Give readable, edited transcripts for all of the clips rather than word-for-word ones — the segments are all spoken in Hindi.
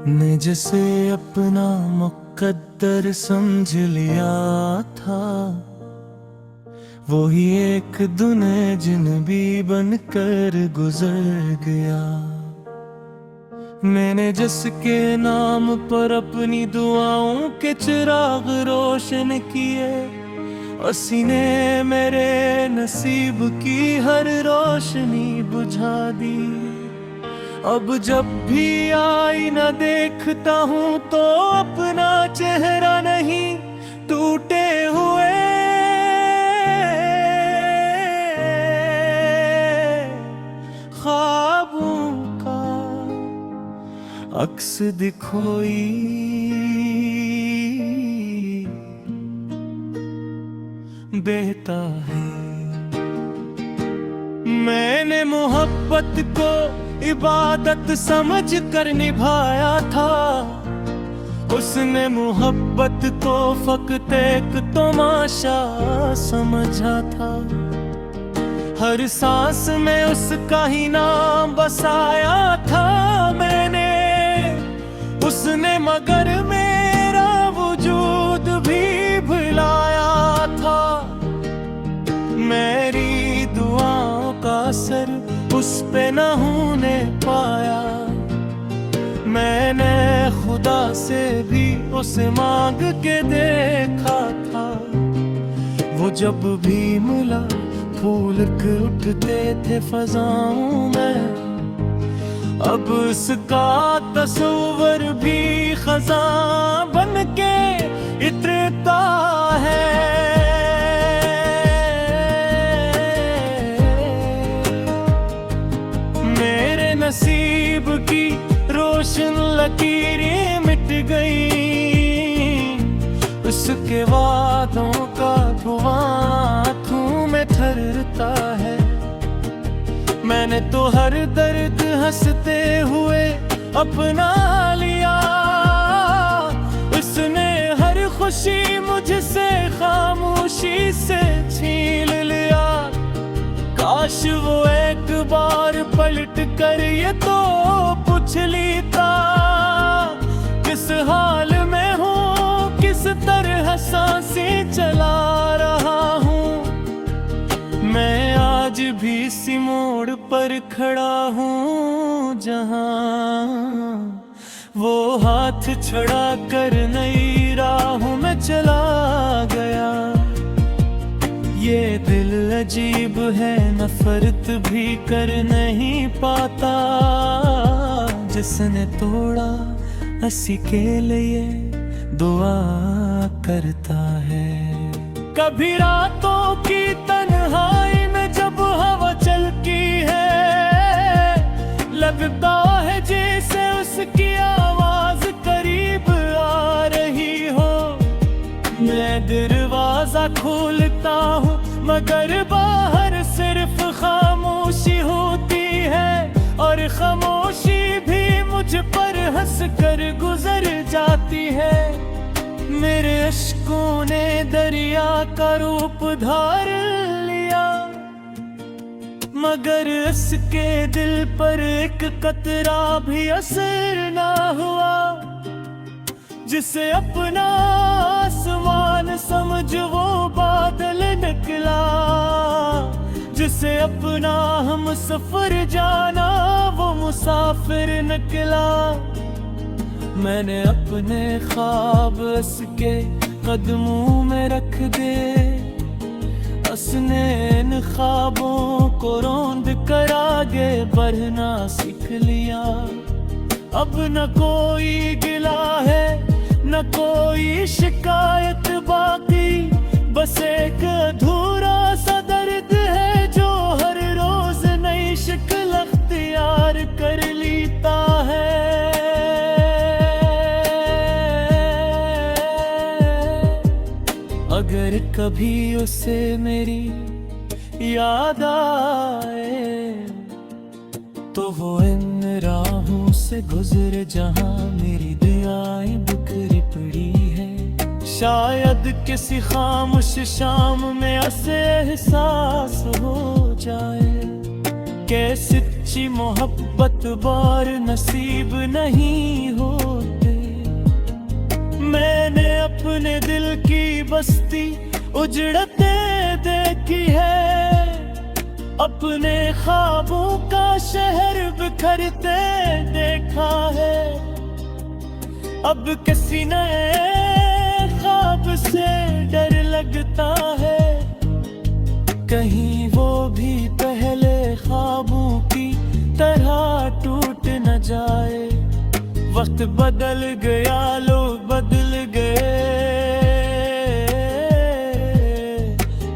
ने जिसे अपना मुकद्दर समझ लिया था, वो ही एक दुने जिनबी बनकर गुजर गया। मैंने जिसके नाम पर अपनी दुआओं के चिराग रोशन किए, उसी ने मेरे नसीब की हर रोशनी बुझा दी। अब जब भी आईना देखता हूँ तो अपना चेहरा नहीं, टूटे हुए ख्वाबों का अक्स दिखोई देता है। मैंने मोहब्बत को इबादत समझ कर निभाया था, उसने मोहब्बत को फकत एक तमाशा समझा था। हर सांस में उसका ही नाम बसाया था मैंने, उसने मगर मेरा वजूद भी भुलाया था। मेरी दुआओं का असर उस पे न होने पाया, मैंने खुदा से भी उसे मांग के देखा था। वो जब भी मिला फूल उठते थे फजाओं में, अब उसका तस्वर भी खजां बन के इतरता है। नसीब की रोशन लकीरें मिट गई, उसके वादों का धुआं आँखों में ठहरता है। मैंने तो हर दर्द हंसते हुए अपना लिया, उसने हर खुशी मुझसे खामोशी से छीन लिया। काश वो एक बार पलट कर ये तो पूछ लेता, किस हाल में हूँ, किस तरह सांसें चला रहा हूँ। मैं आज भी इसी मोड़ पर खड़ा हूँ जहाँ वो हाथ छड़ा कर नई राहों में चला गया। ये दिल अजीब है, नफरत भी कर नहीं पाता, जिसने तोड़ा हंसी के लिए दुआ करता है। कभी रातों की तन्हाई में जब हवा चलती है, लगता है जैसे उसकी आवाज करीब आ रही हो। मैं दरवाजा खोलता हूँ मगर बाहर सिर्फ खामोशी होती है, और खामोशी भी मुझ पर हंस कर गुजर जाती है। मेरे अश्कों ने दरिया का रूप धार लिया, मगर इसके दिल पर एक कतरा भी असर ना हुआ। जिसे अपना आसमान समझ वो बादल निकला, जिसे अपना हम सफर जाना वो मुसाफिर निकला। मैंने अपने ख्वाब उसके कदमों में रख दे, उसने इन ख्वाबों को रौंद कर आगे बढ़ना सीख लिया। अब न कोई गिला है न कोई शिकायत बाकी, बस एक अधूरा सा दर्द है जो हर रोज नई शक्ल अख्तियार कर लेता है। अगर कभी उसे मेरी याद आए तो वो इन राहों से गुजर जहां मेरी दुआएं बिखरी पड़ी है। शायद किसी खामोश शाम में ऐसे एहसास हो जाए, कैसे सच्ची मोहब्बत बार नसीब नहीं होते। मैंने अपने दिल की बस्ती उजड़ते देखी है, अपने ख्वाबों का शहर बिखरते देखा है। अब किसी नए ख्वाब से डर लगता है, कहीं वो भी पहले ख्वाबों की तरह टूट न जाए। वक्त बदल गया, लोग बदल गए,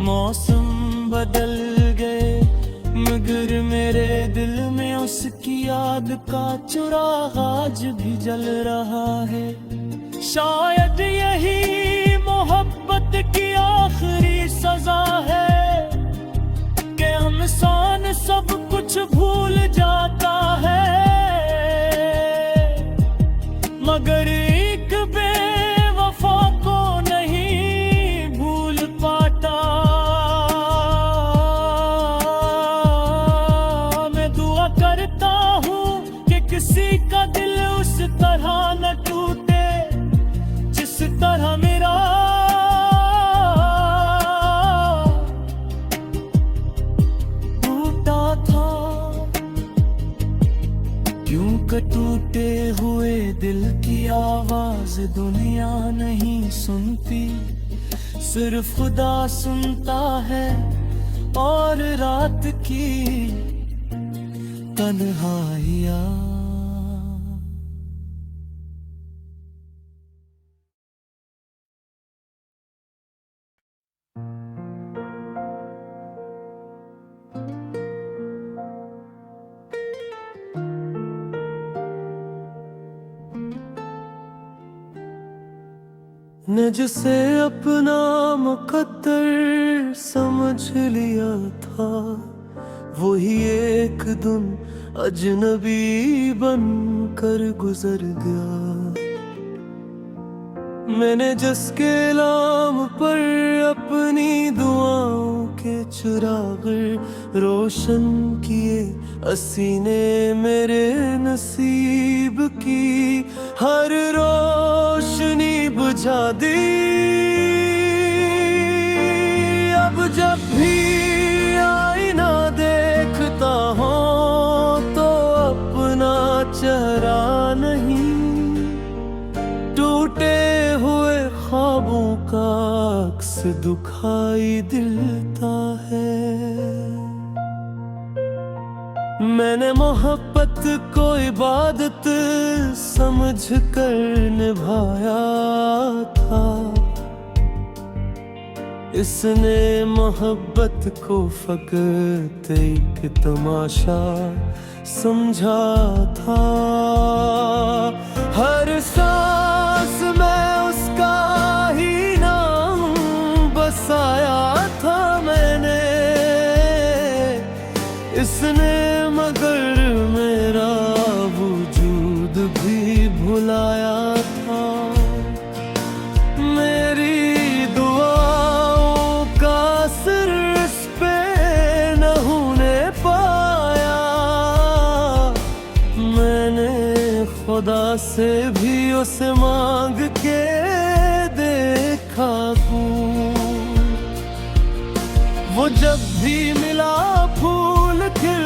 मौसम बदल गए, मगर मेरे दिल में उसकी याद का चिराग आज भी जल रहा है। शायद यही मोहब्बत की आखिरी सजा है कि इंसान सब कुछ भूल जाता है, मगर एक बेवफा को नहीं भूल पाता। मैं दुआ करता हूँ कि किसी का दिल उस तरह न टूटे जिस तरह मेरा टूटे हुए दिल की आवाज दुनिया नहीं सुनती, सिर्फ खुदा सुनता है और रात की तन्हाइयाँ। ने जिसे अपना मुकद्दर समझ लिया था, वही एक दिन अजनबी बनकर गुजर गया। मैंने जिसके नाम पर अपनी दुआओं के चिराग रोशन किए, असीने मेरे नसीब की हर रोशनी बुझा दी। अब जब भी आईना देखता हूँ तो अपना चेहरा नहीं, टूटे हुए ख्वाबों का अक्स दुखाई देता है। मैंने मोहब्बत को इबादत समझ कर निभाया था, इसने मोहब्बत को फकत एक तमाशा समझा था। हर सांस में उसका ही नाम बसाया था मैंने, इसने मगर मेरा वजूद भी भुलाया था। मेरी दुआओं का असर इस पे न होने पाया, मैंने खुदा से भी उसे मांग के देखा वो जब भी मिला फूल खिल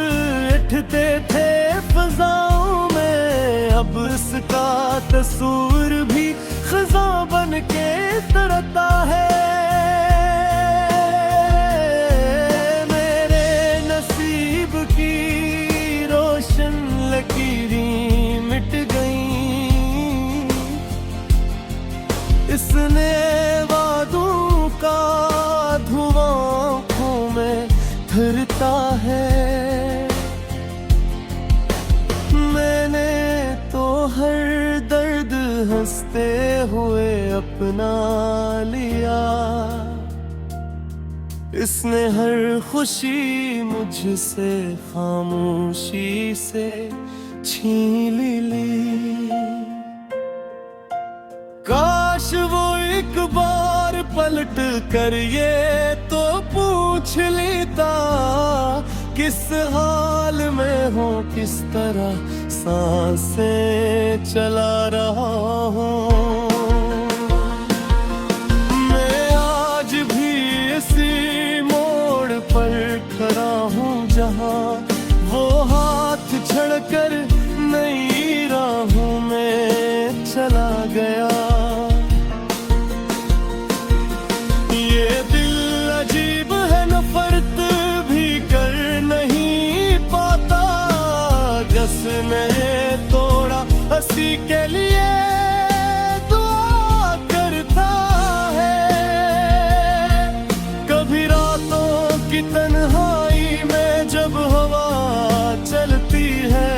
उठते थे फिजाओं में। अब इसका तस्वीर भी खिजा बन के तरता है। मेरे नसीब की रोशन लकीरें मिट गईं, इसने वादों का धुआं आँखों में फिरता है। मैंने तो हर दर्द हंसते हुए अपना लिया, इसने हर खुशी मुझसे खामोशी से छीन ली। काश वो एक बार पलट कर ये तो पूछ लेता किस हाल में हो, किस तरह सांसें चला रहा हूँ। मैं आज भी इसी मोड़ पर खड़ा हूँ जहाँ वो हाथ छड़कर नई राहों में चला गया। ये दिल अजीब है, नफरत भी कर नहीं पाता। जिसने तोड़ा हंसी के लिए दुआ करता है। कभी रातों की तन्हाई में जब हवा चलती है,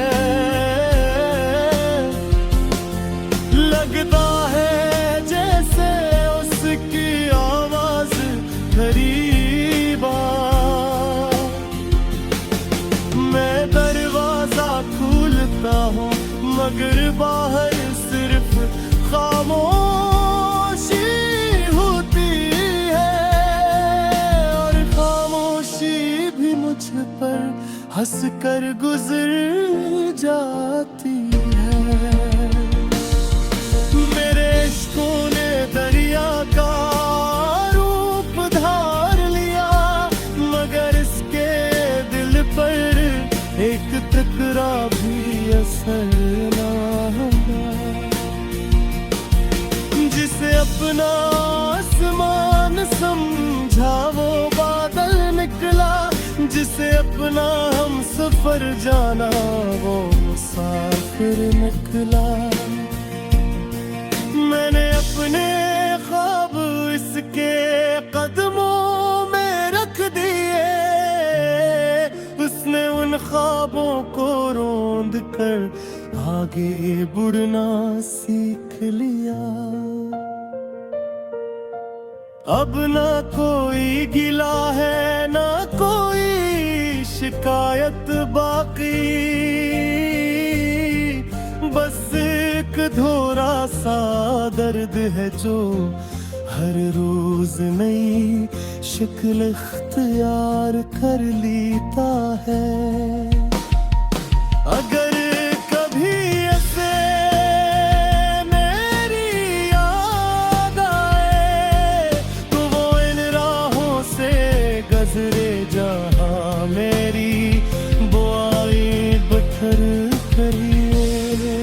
लगता है जैसे उसकी आवाज करीब आ। मैं दरवाजा खोलता हूँ मगर बाहर सिर्फ खामोशी होती है, और खामोशी भी मुझ पर हंसकर गुजर जाती है। मेरे इश्कों ने दरिया का रूप धार लिया, मगर इसके दिल पर एक तकरा भी असर ना हुआ। जिसे अपना आसमान समझा वो बादल निकला, जिसे अपना हम सफर जाना वो मुसाफिर निकला। मैंने अपने ख्वाब इसके कदमों में रख दिए, उसने उन ख्वाबों को रोंद कर आगे बढ़ना सीख लिया। अब ना कोई गिला है, ना कोई शिकायत बाकी, बस एक अधूरा सा दर्द है जो हर रोज नई शक्ल इख्तियार कर लेता है। अगर कभी ऐसे मेरी याद आए तो वो इन राहों से गुजरे जहाँ मेरी बुआई बखर करिए।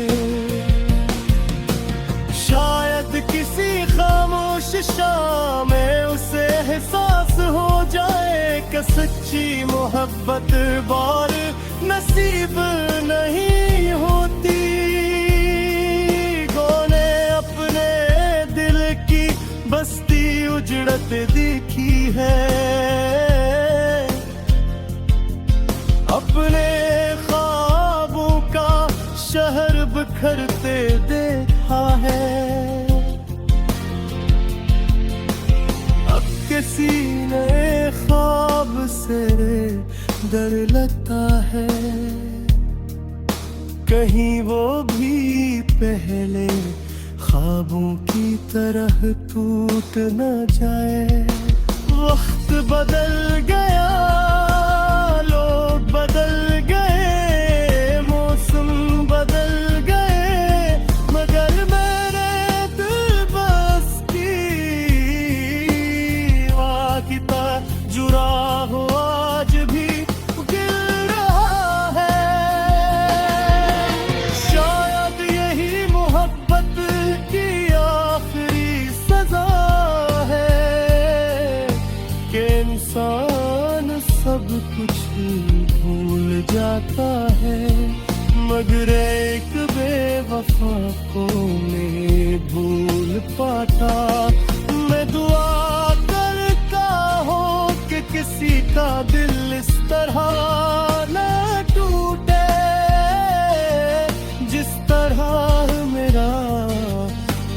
शायद किसी खामोश शाम में उसे एहसास हो जाए कि सच्ची मोहब्बत बार नसीब नहीं होती। कौने अपने दिल की बस्ती उजड़त देखी है, अपने ख्वाबों का शहर बिखरते देखा है। अब किसी नए ख्वाब से डर लगता है, कहीं वो भी पहले ख्वाबों की तरह टूट न जाए। वक्त बदल गया, लोग बदल गए, मौसम बदल गए, मगर मेरे दिल बस की वाकिता जुड़ा हो आज भी गिर रहा है। शायद यही मोहब्बत की आखिरी सजा है कि इंसान सब कुछ भूल जाता है, मगर एक बेवफा को नहीं भूल पाता। मैं दुआ करता हूँ कि किसी का दिल इस तरह न टूटे जिस तरह मेरा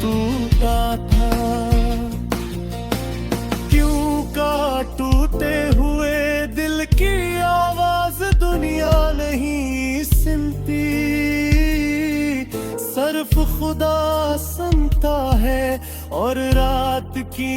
टूटा था। क्यों का टूटे हुए दिल की आवाज दुनिया नहीं सुनती, सिर्फ खुदा सुनता है और रात की